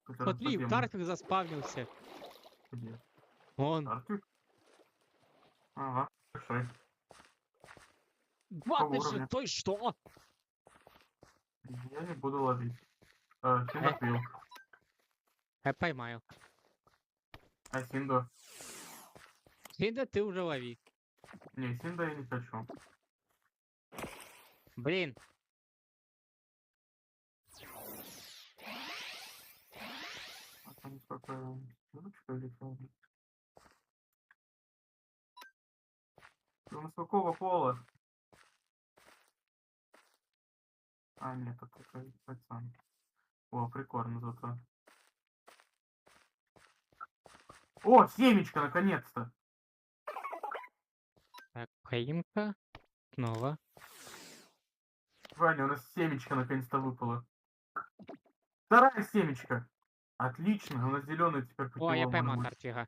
который Смотри, подземный. Тарфик заспавнился. Где? Вон. Артик? Ага, большой. 26, что? Я не буду ловить. Синда пил. Я поймаю. А Синду? Синда ты уже лови. Не, Синда я не хочу. Блин. А там сколько... Ручка или что? Ну, с какого пола? А, нет, это такой пацан. О, прикольно зато. О, семечко, наконец-то! Так, поимка. Снова. Ваня, у нас семечко наконец-то выпало. Вторая семечка. Отлично, у нас зеленый теперь О, я путевой может поймал быть. Тартига.